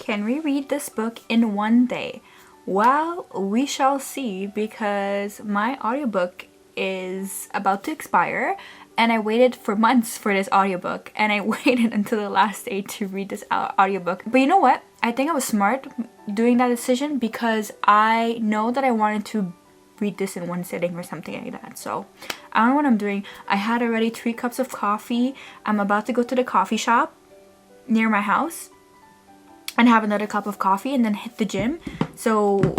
can we read this book in one day? Well, we shall see, because my audiobook is about to expire and I waited for months for this audiobook, and I waited until the last day to read this audiobook. But you know what? I think I was smart doing that decision, because I know that I wanted to read this in one sitting or something like that. So I don't know what I'm doing. I had already 3 cups of coffee. I'm about to go to the coffee shop near my house and have another cup of coffee and then hit the gym. So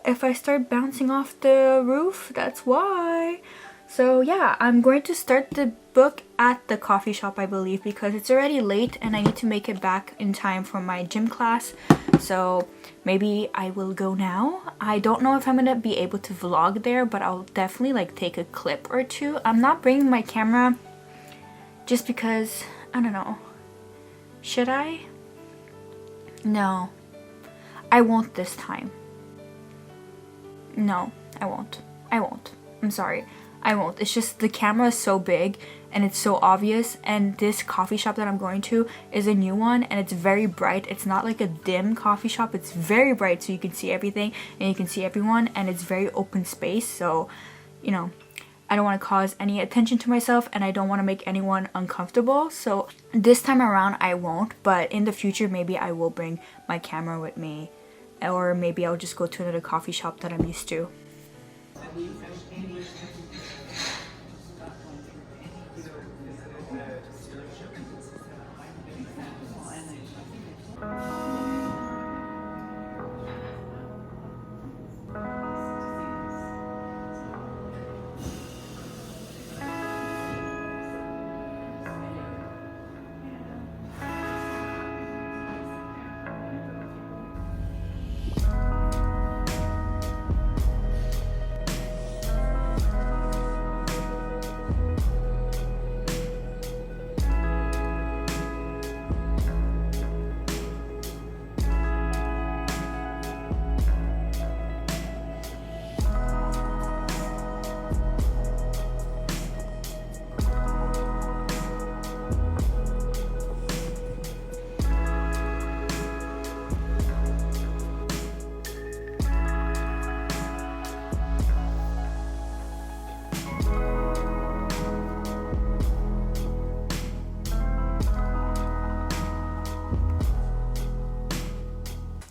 if I start bouncing off the roof, that's why. So yeah, I'm going to start the book at the coffee shop, I believe, because it's already late and I need to make it back in time for my gym class. So maybe I will go now. I don't know if I'm gonna be able to vlog there, but I'll definitely like take a clip or two. I'm not bringing my camera just because, I don't know. Should I? No, I won't this time. No, I won't. I'm sorry. I won't. It's just the camera is so big and it's so obvious, and this coffee shop that I'm going to is a new one and it's very bright. It's not like a dim coffee shop. It's very bright, so you can see everything and you can see everyone, and it's very open space. So, you know, I don't want to cause any attention to myself and I don't want to make anyone uncomfortable. So this time around I won't, but in the future maybe I will bring my camera with me, or maybe I'll just go to another coffee shop that I'm used to.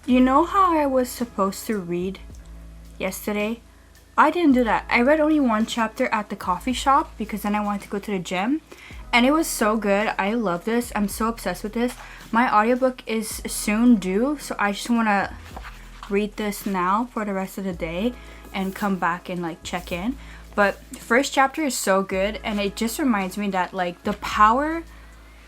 You know how I was supposed to read yesterday? I didn't do that. I read only 1 chapter at the coffee shop because then I wanted to go to the gym. And it was so good. I love this. I'm so obsessed with this. My audiobook is soon due, so I just want to read this now for the rest of the day and come back and like check in. But first chapter is so good, and it just reminds me that like the power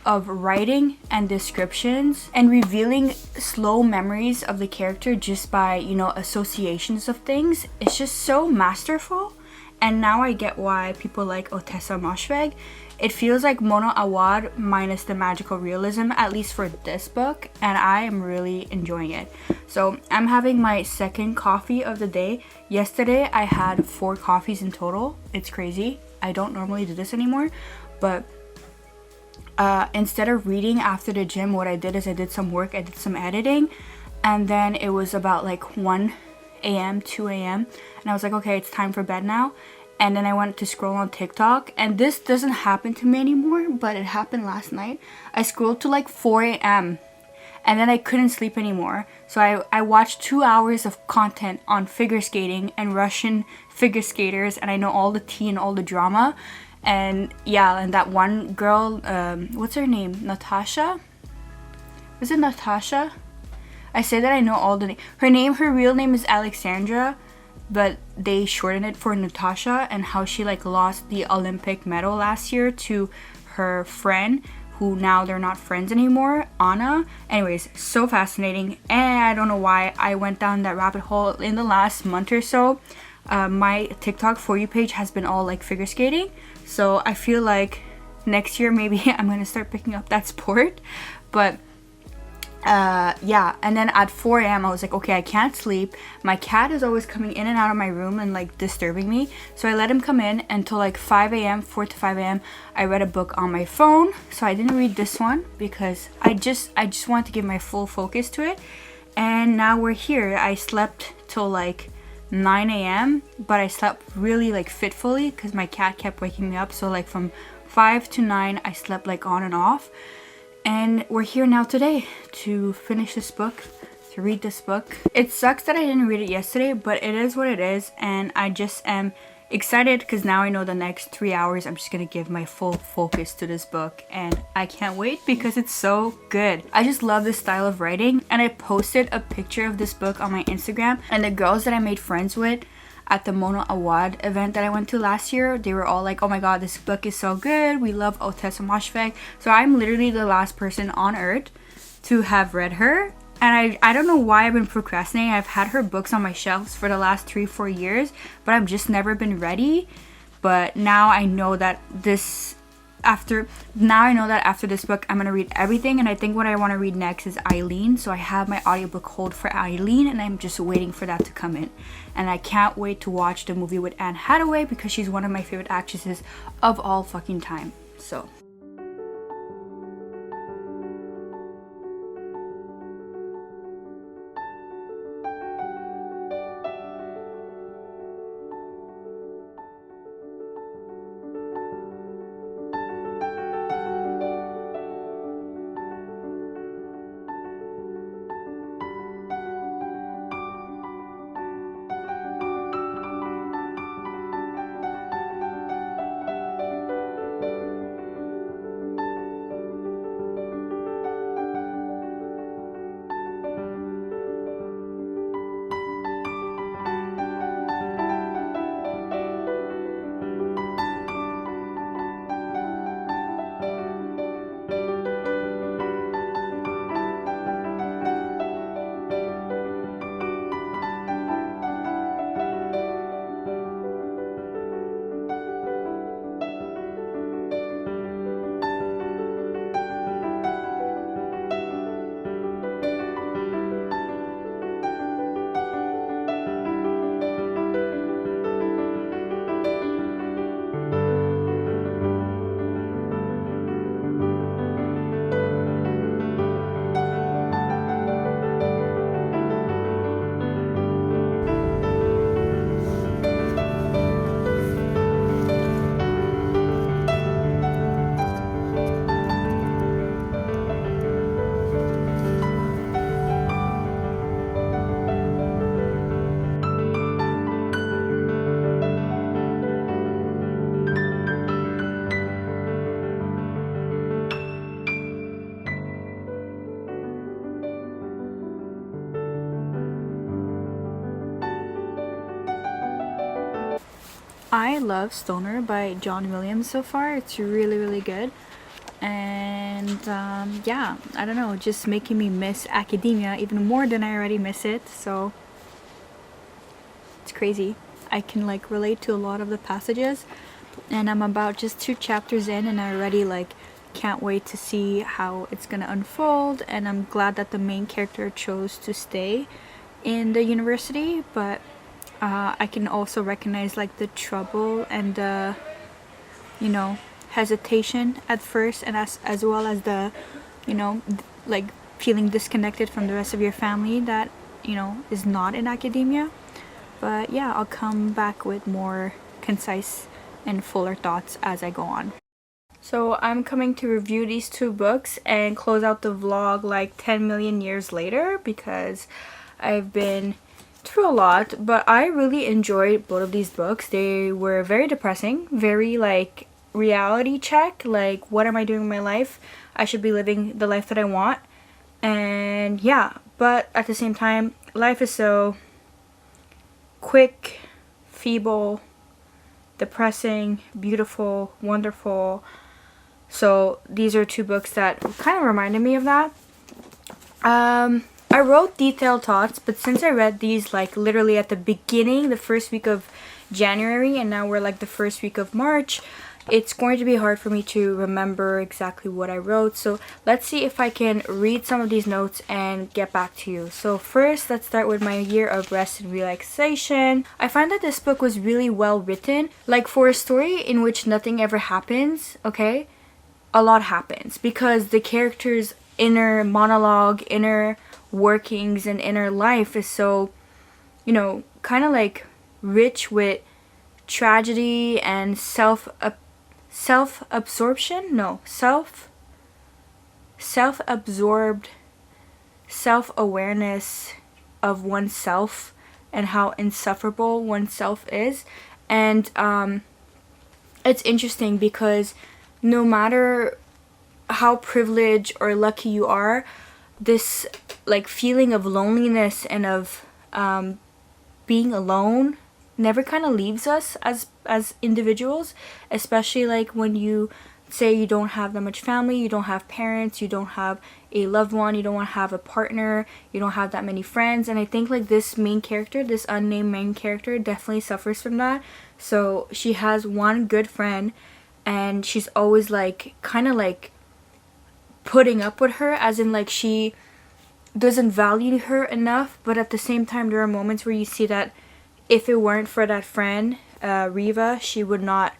of writing and descriptions and revealing slow memories of the character just by, you know, associations of things. It's just so masterful. And now I get why people like Otessa Moshfegh. It feels like Mona Awad minus the magical realism, at least for this book, and I am really enjoying it. So I'm having my second coffee of the day. Yesterday I had 4 coffees in total. It's crazy. I don't normally do this anymore, but instead of reading after the gym, what I did is I did some work, I did some editing, and then it was about like 1 a.m., 2 a.m. and I was like, okay, it's time for bed now. And then I went to scroll on TikTok, and this doesn't happen to me anymore, but it happened last night. I scrolled to like 4 a.m. and then I couldn't sleep anymore. So I watched 2 hours of content on figure skating and Russian figure skaters, and I know all the tea and all the drama. And yeah, and that one girl, what's her name? Natasha? Was it Natasha? I say that I know all the her real name is Alexandra, but they shortened it for Natasha, and how she like lost the Olympic medal last year to her friend, who now they're not friends anymore, Anna. Anyways, so fascinating, and I don't know why I went down that rabbit hole in the last month or so. My TikTok For You page has been all like figure skating, so I feel like next year maybe I'm gonna start picking up that sport. But yeah, and then at 4 a.m. I was like, okay, I can't sleep. My cat is always coming in and out of my room and like disturbing me, so I let him come in until like 5 a.m. 4 to 5 a.m. I read a book on my phone. So I didn't read this one because I just wanted to give my full focus to it. And now we're here. I slept till like 9 a.m. but I slept really like fitfully because my cat kept waking me up. So like from 5 to 9 I slept like on and off. And we're here now today to finish this book, to read this book. It sucks that I didn't read it yesterday, but it is what it is. And I just am excited because now I know the next 3 hours I'm just gonna give my full focus to this book. And I can't wait because it's so good. I just love this style of writing. And I posted a picture of this book on my Instagram. And the girls that I made friends with at the Mona Awad event that I went to last year, they were all like, oh my god, this book is so good, we love Otessa Moshfegh. So I'm literally the last person on earth to have read her. And I don't know why I've been procrastinating. I've had her books on my shelves for the last 3-4 years, but I've just never been ready. But now I know that after this book I'm gonna read everything. And I think what I want to read next is Eileen. So I have my audiobook hold for Eileen and I'm just waiting for that to come in. And I can't wait to watch the movie with Anne Hathaway because she's one of my favorite actresses of all fucking time. So I love Stoner by John Williams so far. It's really good. And yeah, I don't know, just making me miss academia even more than I already miss it. So it's crazy. I can like relate to a lot of the passages, and I'm about just 2 chapters in and I already like can't wait to see how it's gonna unfold. And I'm glad that the main character chose to stay in the university, but I can also recognize like the trouble and the, you know, hesitation at first, and as well as the, you know, like feeling disconnected from the rest of your family that, you know, is not in academia. But yeah, I'll come back with more concise and fuller thoughts as I go on. So I'm coming to review these 2 books and close out the vlog like 10 million years later because I've been through a lot, but I really enjoyed both of these books. They were very depressing, very like reality check, like what am I doing in my life? I should be living the life that I want. And yeah, but at the same time, life is so quick, feeble, depressing, beautiful, wonderful. So these are 2 books that kind of reminded me of that. I wrote detailed thoughts, but since I read these like literally at the beginning, the first week of January, and now we're like the first week of March, it's going to be hard for me to remember exactly what I wrote. So let's see if I can read some of these notes and get back to you. So first, let's start with my year of rest and relaxation. I find that this book was really well written. Like, for a story in which nothing ever happens, okay, a lot happens because the character's inner monologue, inner workings, and inner life is so, you know, kind of like rich with tragedy and self-absorbed self-awareness of oneself and how insufferable oneself is. And it's interesting because no matter how privileged or lucky you are, this like feeling of loneliness and of being alone never kind of leaves us as individuals, especially like when you say you don't have that much family, you don't have parents, you don't have a loved one, you don't have a partner, you don't have that many friends. And I think like this main character, this unnamed main character, definitely suffers from that. So she has one good friend and she's always like kind of like putting up with her, as in like she doesn't value her enough. But at the same time, there are moments where you see that if it weren't for that friend, Riva, she would not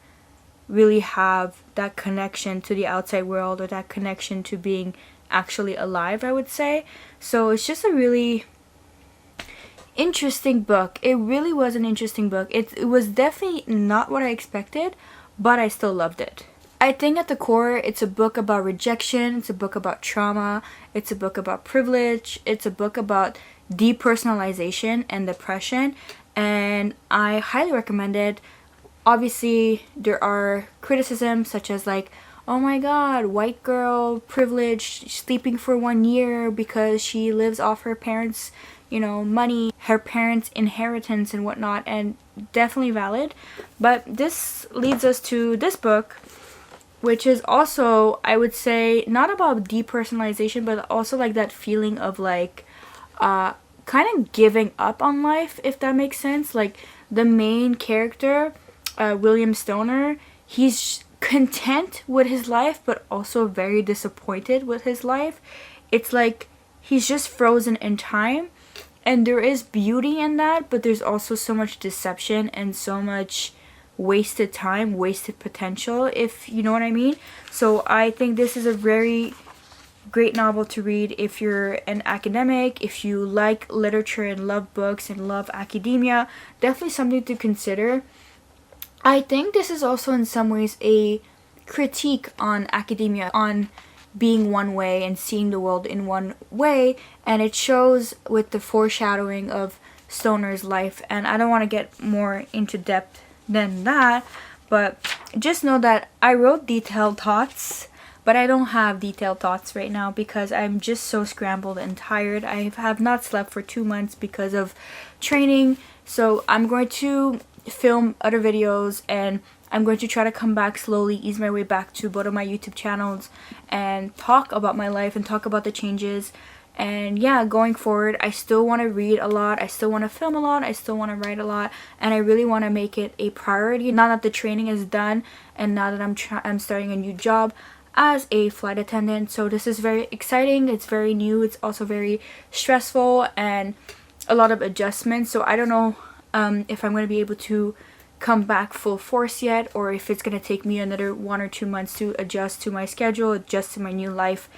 really have that connection to the outside world or that connection to being actually alive, I would say. So it's just a really interesting book. It really was an interesting book. It was definitely not what I expected, but I still loved it. I think at the core, it's a book about rejection, it's a book about trauma, it's a book about privilege, it's a book about depersonalization and depression, and I highly recommend it. Obviously, there are criticisms such as like, oh my god, white girl, privileged, sleeping for 1 year because she lives off her parents', you know, money, her parents' inheritance and whatnot, and definitely valid. But this leads us to this book, which is also, I would say, not about depersonalization, but also like that feeling of like kind of giving up on life, if that makes sense. Like the main character, William Stoner, he's content with his life but also very disappointed with his life. It's like he's just frozen in time, and there is beauty in that, but there's also so much deception and so much wasted time, wasted potential, if you know what I mean. So I think this is a very great novel to read if you're an academic, if you like literature and love books and love academia. Definitely something to consider. I think this is also in some ways a critique on academia, on being one way and seeing the world in one way, and it shows with the foreshadowing of Stoner's life. And I don't want to get more into depth than that, but just know that I wrote detailed thoughts, but I don't have detailed thoughts right now because I'm just so scrambled and tired. I have not slept for 2 months because of training, so I'm going to film other videos and I'm going to try to come back slowly, ease my way back to both of my YouTube channels and talk about my life and talk about the changes. And yeah, going forward, I still want to read a lot, I still want to film a lot, I still want to write a lot, and I really want to make it a priority now that the training is done and now that I'm starting a new job as a flight attendant. So this is very exciting, it's very new, it's also very stressful and a lot of adjustments. So I don't know if I'm going to be able to come back full force yet, or if it's going to take me another 1 or 2 months to adjust to my schedule, adjust to my new life.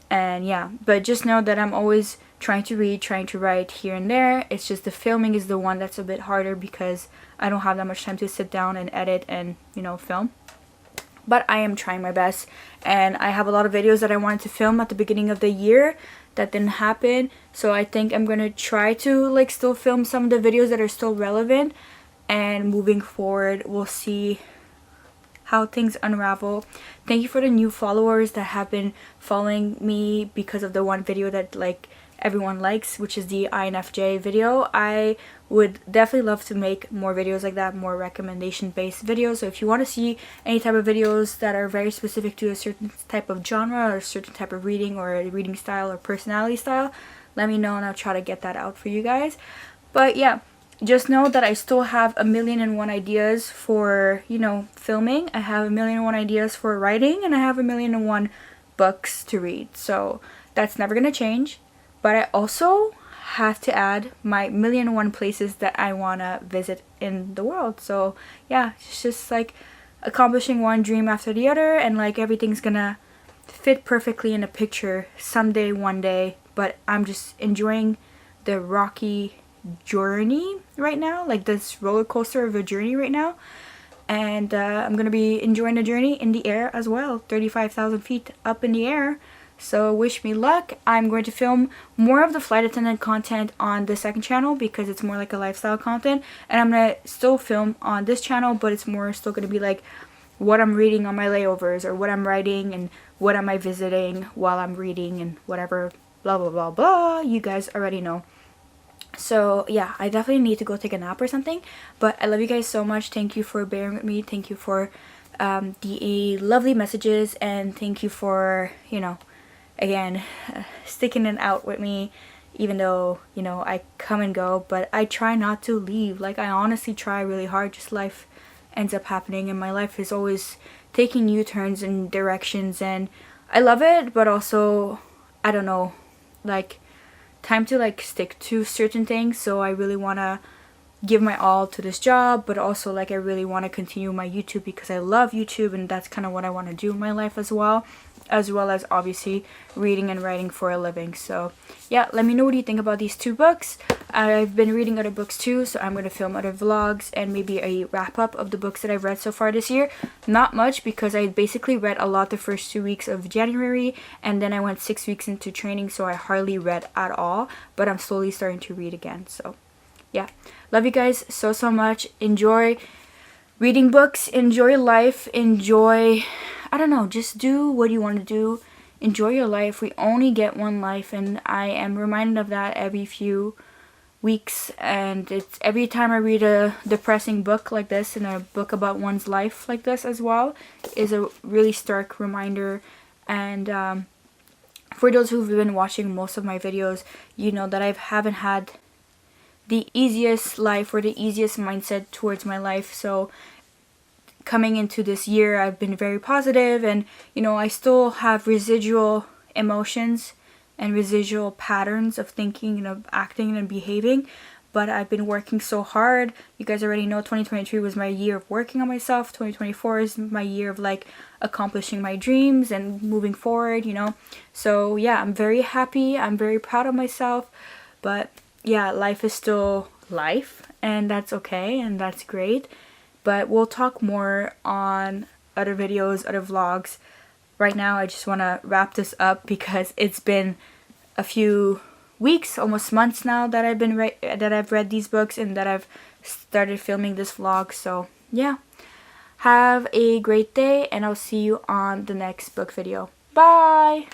And yeah, but just know that I'm always trying to read, trying to write here and there. It's just the filming is the one that's a bit harder because I don't have that much time to sit down and edit and, you know, film. But I am trying my best, and I have a lot of videos that I wanted to film at the beginning of the year that didn't happen. So I think I'm gonna try to like still film some of the videos that are still relevant, and moving forward we'll see how things unravel. Thank you for the new followers that have been following me because of the one video that like everyone likes, which is the INFJ video. I would definitely love to make more videos like that, more recommendation based videos. So if you want to see any type of videos that are very specific to a certain type of genre or a certain type of reading or a reading style or personality style, let me know and I'll try to get that out for you guys. But yeah, just know that I still have a million and one ideas for, you know, filming. I have a million and one ideas for writing, and I have a million and one books to read. So that's never gonna change. But I also have to add my million and one places that I wanna visit in the world. So yeah, it's just like accomplishing one dream after the other, and like everything's gonna fit perfectly in a picture someday, one day. But I'm just enjoying the rocky journey right now, like this roller coaster of a journey right now. And I'm gonna be enjoying the journey in the air as well, 35,000 feet up in the air. So wish me luck. I'm going to film more of the flight attendant content on the second channel because it's more like a lifestyle content, and I'm gonna still film on this channel, but it's more still gonna be like what I'm reading on my layovers, or what I'm writing, and what am I visiting while I'm reading, and whatever, blah blah blah blah. You guys already know. So yeah, I definitely need to go take a nap or something, but I love you guys so much. Thank you for bearing with me. Thank you for the lovely messages, and thank you for, you know, again, sticking it out with me, even though, you know, I come and go, but I try not to leave. Like, I honestly try really hard. Just life ends up happening, and my life is always taking U-turns and directions, and I love it, but also, I don't know, like, time to like stick to certain things. So I really want to give my all to this job, but also like I really want to continue my YouTube because I love YouTube, and that's kind of what I want to do in my life as well as obviously reading and writing for a living. So yeah, let me know what you think about these two books. I've been reading other books too, so I'm going to film other vlogs and maybe a wrap up of the books that I've read so far this year. Not much, because I basically read a lot the first 2 weeks of January, and then I went 6 weeks into training, so I hardly read at all, but I'm slowly starting to read again. So yeah, love you guys so much. Enjoy reading books, enjoy life, enjoy, I don't know, just do what you want to do. Enjoy your life. We only get one life, and I am reminded of that every few weeks, and it's every time I read a depressing book like this, and a book about one's life like this as well, is a really stark reminder. And for those who've been watching most of my videos, you know that I haven't had the easiest life or the easiest mindset towards my life. So coming into this year, I've been very positive, and you know, I still have residual emotions and residual patterns of thinking and of acting and behaving, but I've been working so hard. You guys already know 2023 was my year of working on myself. 2024 is my year of like accomplishing my dreams and moving forward, you know. So yeah, I'm very happy, I'm very proud of myself, but yeah, life is still life, and that's okay, and that's great. But we'll talk more on other videos, other vlogs. Right now, I just want to wrap this up because it's been a few weeks, almost months now that I've read these books and that I've started filming this vlog. So yeah, have a great day, and I'll see you on the next book video. Bye!